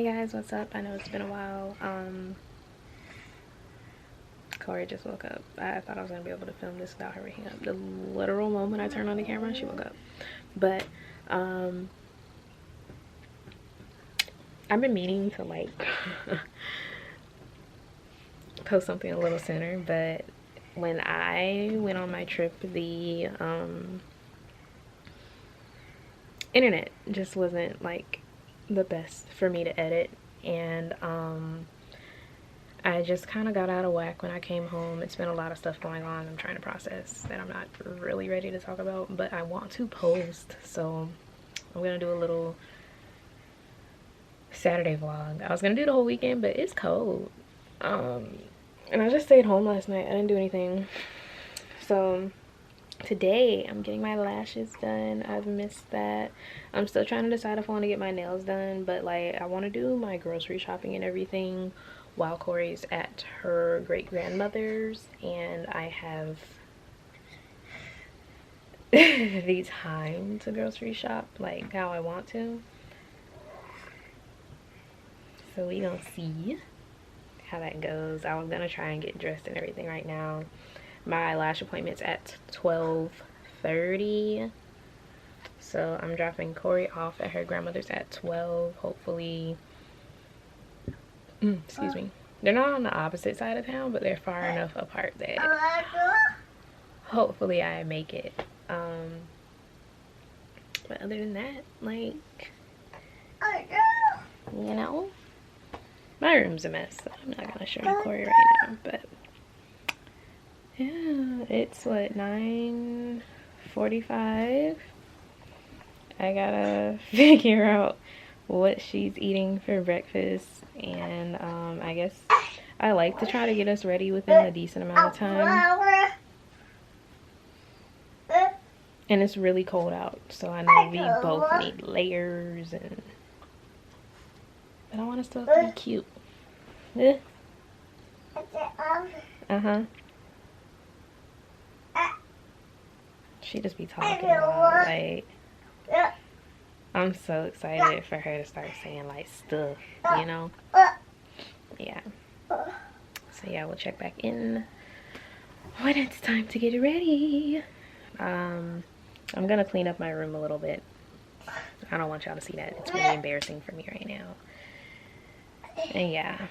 Hey guys, what's up? I know it's been a while. Corey just woke up. I thought I was gonna be able to film this without her waking up. The literal moment I turned on the camera, she woke up. But I've been meaning to like post something a little sooner, but when I went on my trip, the internet just wasn't like the best for me to edit, and I just kind of got out of whack when I came home. It's been a lot of stuff going on I'm trying to process that I'm not really ready to talk about, but I want to post, so I'm gonna do a little Saturday vlog. I was gonna do the whole weekend, but it's cold, and I just stayed home last night. I didn't do anything, so today I'm getting my lashes done. I've missed that. I'm still trying to decide if I want to get my nails done, but like I want to do my grocery shopping and everything while Corey's at her great-grandmother's, and I have the time to grocery shop like how I want to. So we gonna see how that goes. I was gonna try and get dressed and everything right now. My lash appointment's at 12:30, so I'm dropping Corey off at her grandmother's at 12. Hopefully excuse me, they're not on the opposite side of town, but they're far enough apart that hopefully I make it. But other than that, like, you know, my room's a mess, so I'm not gonna show you Corey right now, but yeah, it's what, 9:45. I gotta figure out what she's eating for breakfast, and I guess I like to try to get us ready within a decent amount of time. And it's really cold out, so I know we both need layers, and but I want us to be cute. Uh-huh. She just be talking loud, like, I'm so excited for her to start saying like stuff, you know? Yeah. So yeah, we'll check back in when it's time to get ready. I'm gonna clean up my room a little bit. I don't want y'all to see that. It's really embarrassing for me right now. And yeah.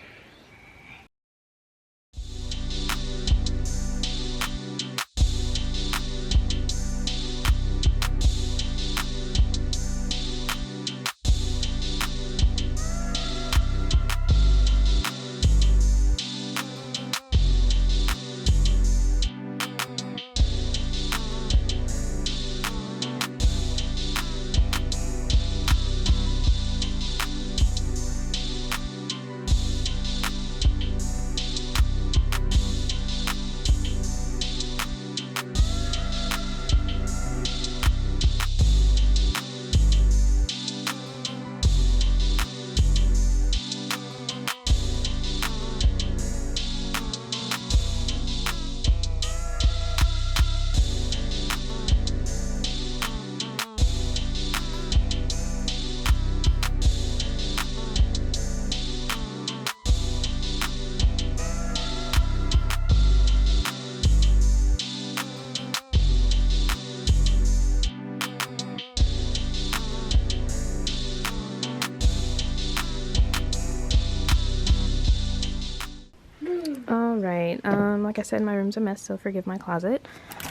Alright, like I said, my room's a mess, so forgive my closet.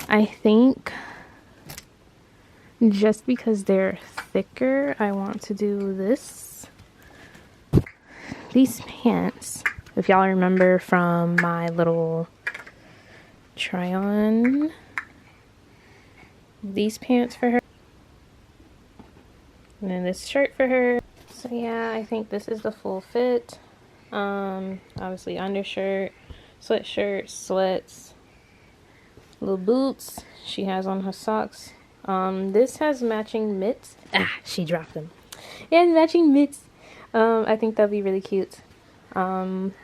I think just because they're thicker, I want to do this. These pants, if y'all remember from my little try on, these pants for her, and then this shirt for her. So yeah, I think this is the full fit. Obviously undershirt, sweatshirt, sweats, little boots. She has on her socks. This has matching mitts. She dropped them. And matching mitts. I think that'd be really cute. And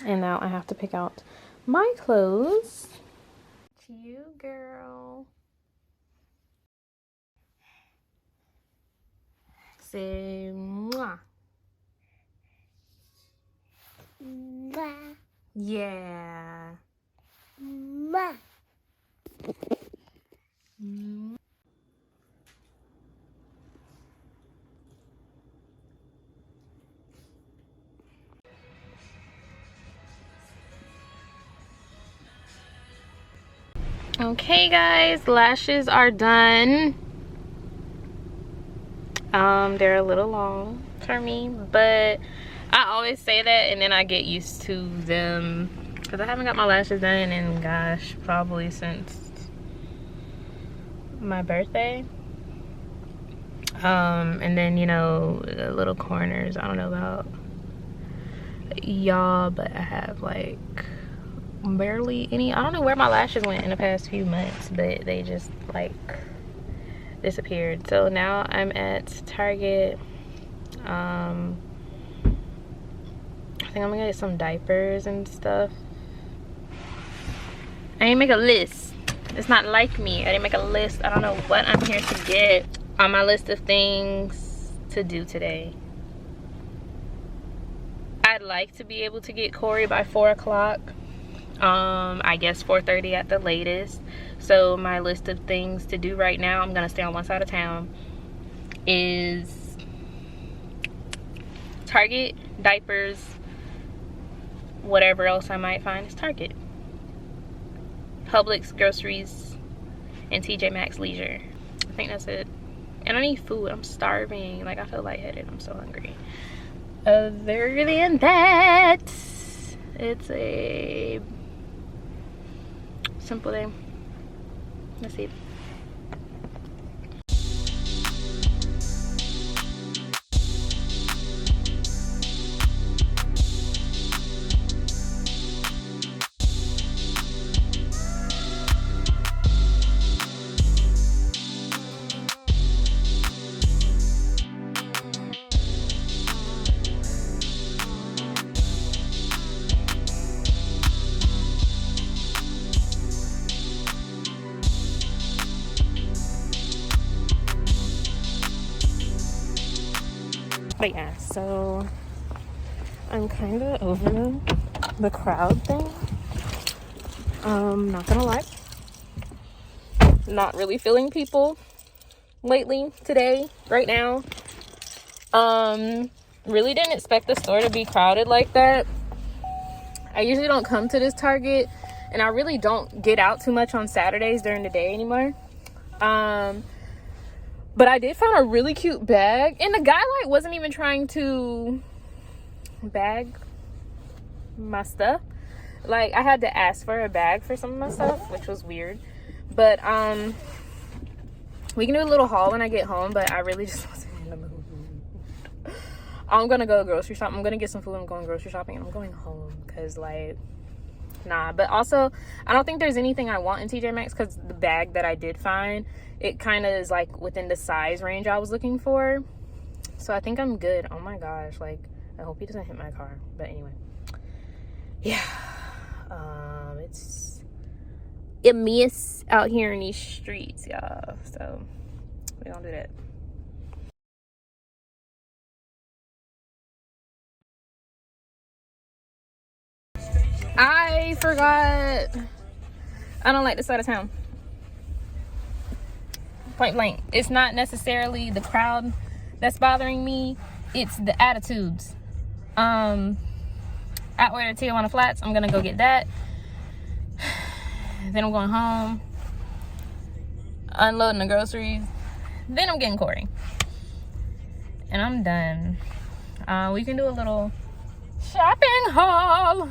now I have to pick out my clothes. To you, girl. Say mwah. Yeah. Okay guys, lashes are done. They're a little long for me, but I always say that and then I get used to them because I haven't got my lashes done in, gosh, probably since my birthday. And then, you know, the little corners, I don't know about y'all, but I have like barely any. I don't know where my lashes went in the past few months, but they just like disappeared. So now I'm at Target. I think I'm gonna get some diapers and stuff. I didn't make a list. It's not like me. I didn't make a list. I don't know what I'm here to get on my list of things to do today. I'd like to be able to get Corrie by 4 o'clock. I guess 4:30 at the latest. So my list of things to do right now, I'm gonna stay on one side of town, is Target, diapers, whatever else I might find is Target, Publix, groceries, and TJ Maxx leisure. I think that's it. And I need food. I'm starving. Like, I feel lightheaded. I'm so hungry. Other than that, it's a simple day. Let's see. But yeah, so I'm kind of over the crowd thing. Not gonna lie. Not really feeling people lately, today, right now. Really didn't expect the store to be crowded like that. I usually don't come to this Target, and I really don't get out too much on Saturdays during the day anymore. But I did find a really cute bag, and the guy like wasn't even trying to bag my stuff. Like, I had to ask for a bag for some of my stuff, which was weird. But we can do a little haul when I get home, but I really just wasn't in the mood. I'm gonna go grocery shopping. I'm gonna get some food. I'm going grocery shopping, and I'm going home because, like, nah. But also, I don't think there's anything I want in TJ Maxx because the bag that I did find, it kind of is like within the size range I was looking for. So I think I'm good. Oh my gosh, like, I hope he doesn't hit my car. But anyway, yeah, it's a mess out here in these streets, y'all. So we gonna do that. I forgot. I don't like this side of town. Point blank. It's not necessarily the crowd that's bothering me. It's the attitudes. I ordered Tijuana Flats. I'm gonna go get that. Then I'm going home, unloading the groceries. Then I'm getting Corrie. And I'm done. We can do a little shopping haul.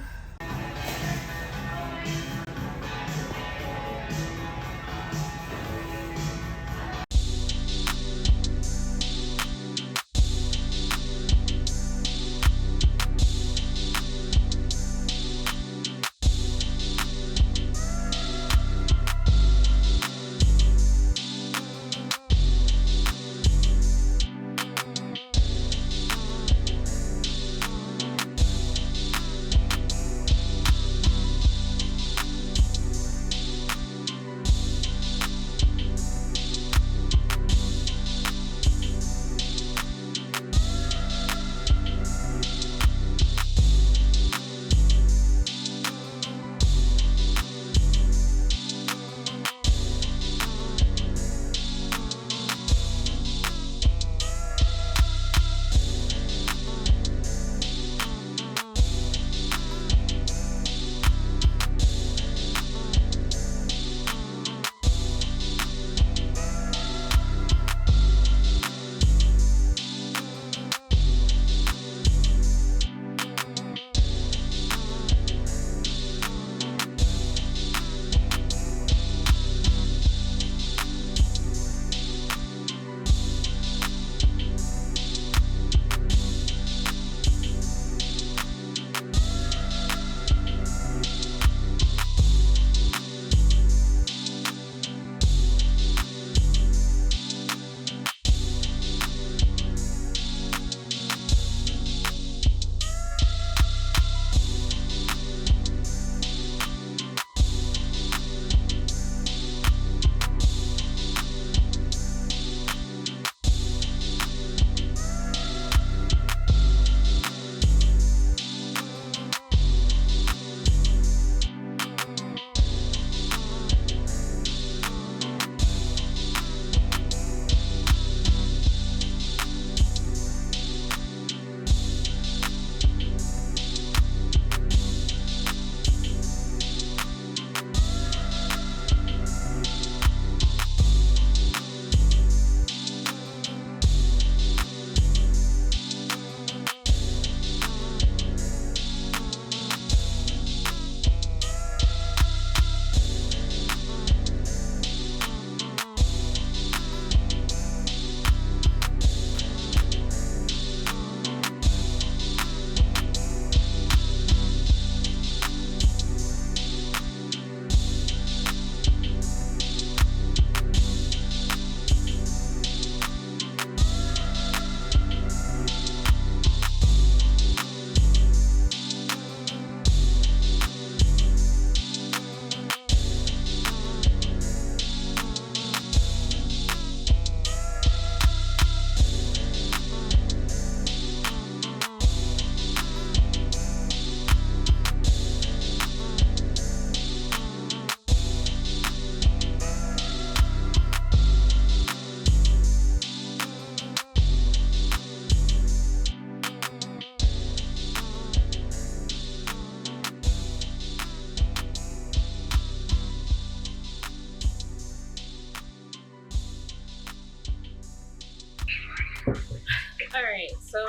Alright, so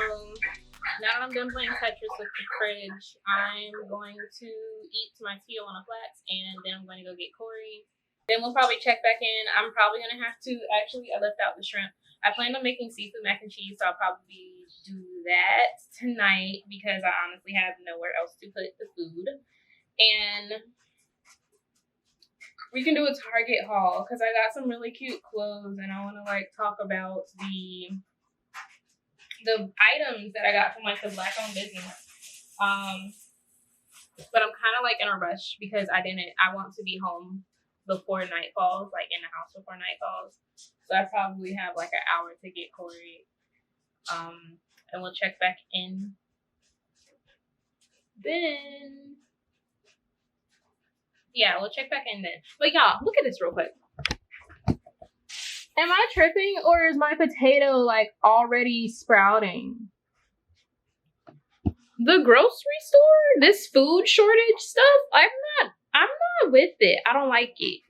now that I'm done playing Tetris with the fridge, I'm going to eat my Tijuana flats, and then I'm going to go get Corey. Then we'll probably check back in. I'm probably going to have to, actually, I left out the shrimp. I planned on making seafood mac and cheese, so I'll probably do that tonight because I honestly have nowhere else to put the food. And we can do a Target haul because I got some really cute clothes, and I want to like talk about the items that I got from like the Black-owned business. But I'm kind of like in a rush because I want to be home before night falls, like in the house before night falls. So I probably have like an hour to get Corey. And we'll check back in then. Yeah, we'll check back in then. But y'all, look at this real quick. Am I tripping or is my potato like already sprouting? The grocery store, this food shortage stuff, I'm not with it. I don't like it.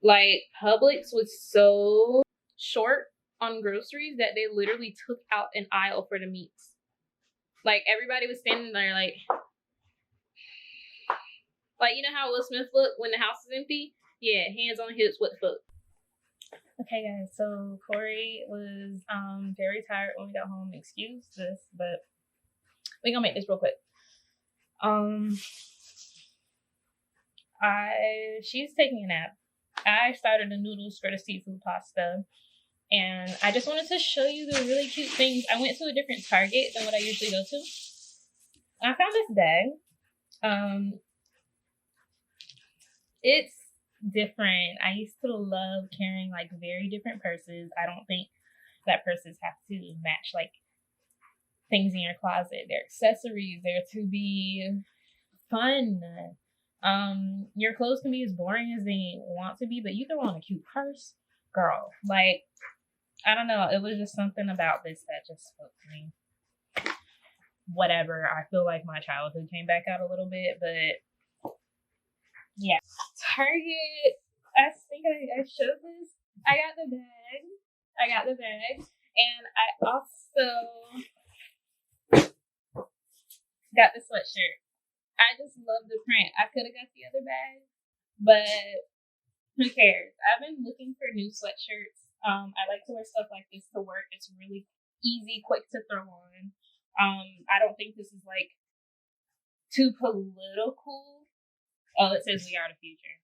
Like Publix was so short on groceries that they literally took out an aisle for the meats. Like everybody was standing there like you know how Will Smith looked when the house is empty? Yeah, hands on hips, what the fuck? Okay guys, so Corey was very tired when we got home. Excuse this, but we're gonna make this real quick. She's taking a nap. I started the noodles for the seafood pasta, and I just wanted to show you the really cute things. I went to a different Target than what I usually go to. I found this bag. It's different. I used to love carrying like very different purses. I don't think that purses have to match like things in your closet. They're accessories. They're to be fun. Your clothes can be as boring as they want to be, but you throw on a cute purse, girl. Like, I don't know. It was just something about this that just spoke to me. Whatever. I feel like my childhood came back out a little bit, but yeah. Target. I think I showed this. I got the bag. And I also got the sweatshirt. I just love the print. I could have got the other bag, but who cares? I've been looking for new sweatshirts. I like to wear stuff like this to work. It's really easy, quick to throw on. I don't think this is like too political. Oh, it says we are the future.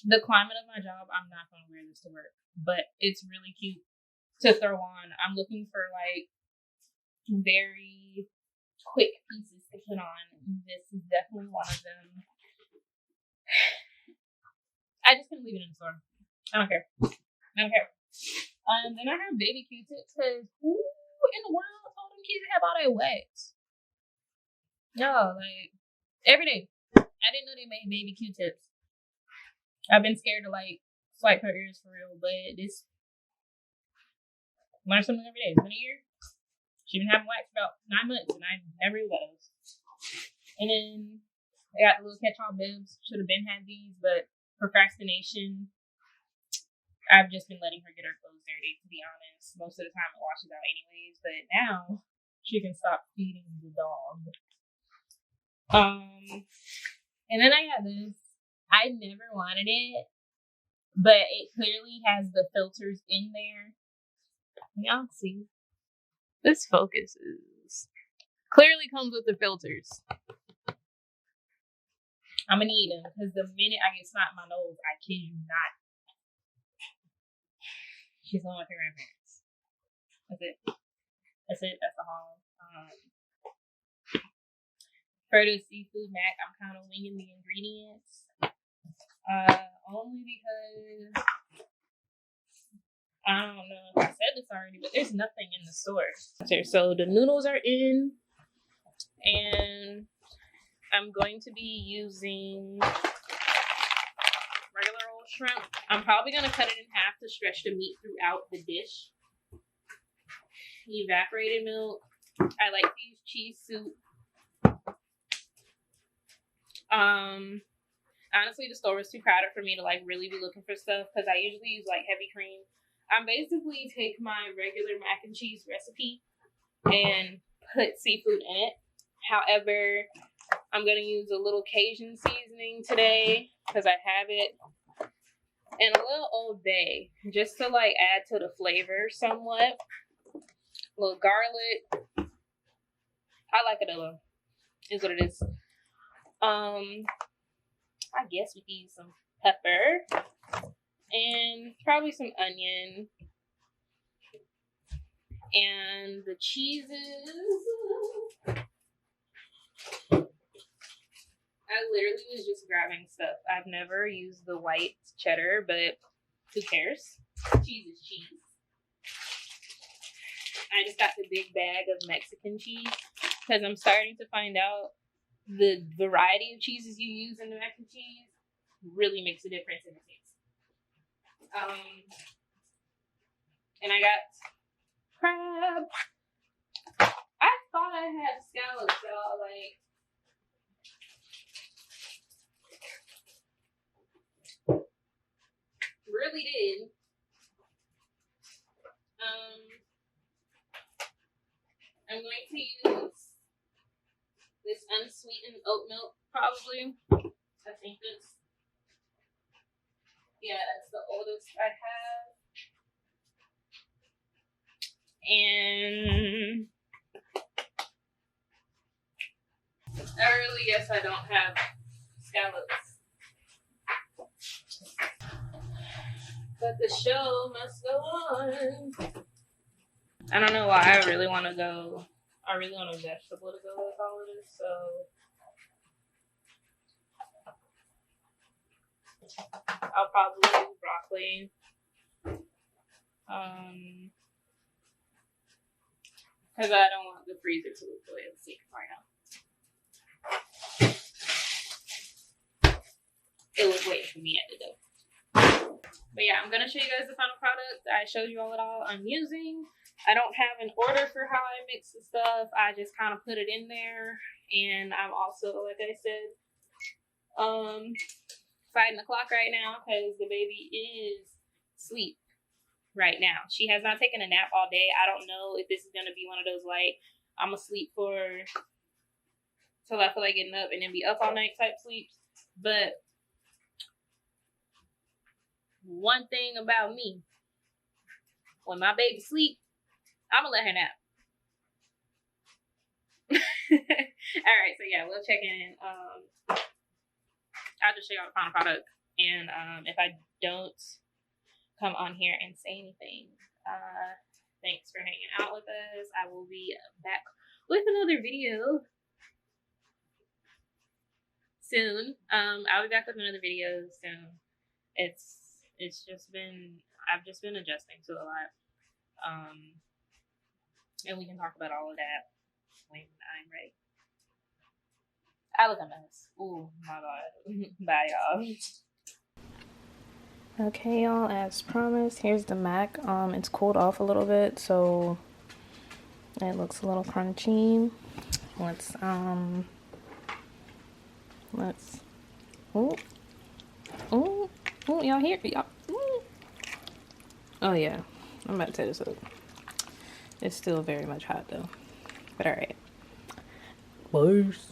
The climate of my job, I'm not going to wear this to work, but it's really cute to throw on. I'm looking for like very quick pieces to put on. This is definitely one of them. I just couldn't leave it in the store. I don't care. Then I have baby Q-tips because who in the world told them kids to have all that wax? No, like every day. I didn't know they made baby Q-tips. I've been scared to like swipe her ears for real, but this learn something every day. It's been a year. She's been having wax for about 9 months, and I never knew those. And then I got the little catch-all bibs. Should have been had these, but procrastination. I've just been letting her get her clothes dirty, to be honest. Most of the time it washes out anyways, but now she can stop feeding the dog. And then I got this. I never wanted it, but it clearly has the filters in there. Y'all see? This focuses. Clearly comes with the filters. I'm gonna need them because the minute I get snot in my nose, I kid you not, she's going with her grandparents. That's it. That's the haul. For the seafood mac, I'm kind of winging the ingredients. Only because I don't know if I said this already, but there's nothing in the store. So the noodles are in, and I'm going to be using regular old shrimp. I'm probably going to cut it in half to stretch the meat throughout the dish. Evaporated milk. I like to use cheese soup. Honestly, the store was too crowded for me to like really be looking for stuff because I usually use like heavy cream. I basically take my regular mac and cheese recipe and put seafood in it. However, I'm going to use a little Cajun seasoning today because I have it, and a little Old Bay just to like add to the flavor somewhat. A little garlic. I like it a little. Is what it is. I guess we could use some pepper and probably some onion. And the cheeses. I literally was just grabbing stuff. I've never used the white cheddar, but who cares? Cheese is cheese. I just got the big bag of Mexican cheese because I'm starting to find out the variety of cheeses you use in the mac and cheese really makes a difference in the taste. And I got crab. I thought I had scallops, y'all. Like, really did. I'm going to use this unsweetened oat milk, probably. I think that's, yeah, that's the oldest I have. And I really guess I don't have scallops. But the show must go on. I don't know why I really want to go. I really want a vegetable to go with all of this, so I'll probably do broccoli. Because I don't want the freezer to look the way it's looking right now. It was waiting for me at the door. But yeah, I'm going to show you guys the final product. I showed you all it all I'm using. I don't have an order for how I mix the stuff. I just kind of put it in there. And I'm also, like I said, fighting the clock right now because the baby is asleep right now. She has not taken a nap all day. I don't know if this is going to be one of those, like, I'm asleep till I feel like getting up and then be up all night type sleeps. But one thing about me, when my baby sleep, I'm gonna let her nap. All right, so yeah, we'll check in. I'll just show y'all the final product, and if I don't come on here and say anything, thanks for hanging out with us. I will be back with another video soon. I'll be back with another video soon. It's just been, I've just been adjusting to a lot. And we can talk about all of that when I'm ready. I look a mess. Ooh, my God. Bye, y'all. Okay, y'all, as promised, here's the mac. It's cooled off a little bit, so it looks a little crunchy. Oh, y'all hear? Y'all. Ooh. Oh, yeah. I'm about to tear this up. It's still very much hot, though. But alright. Boys.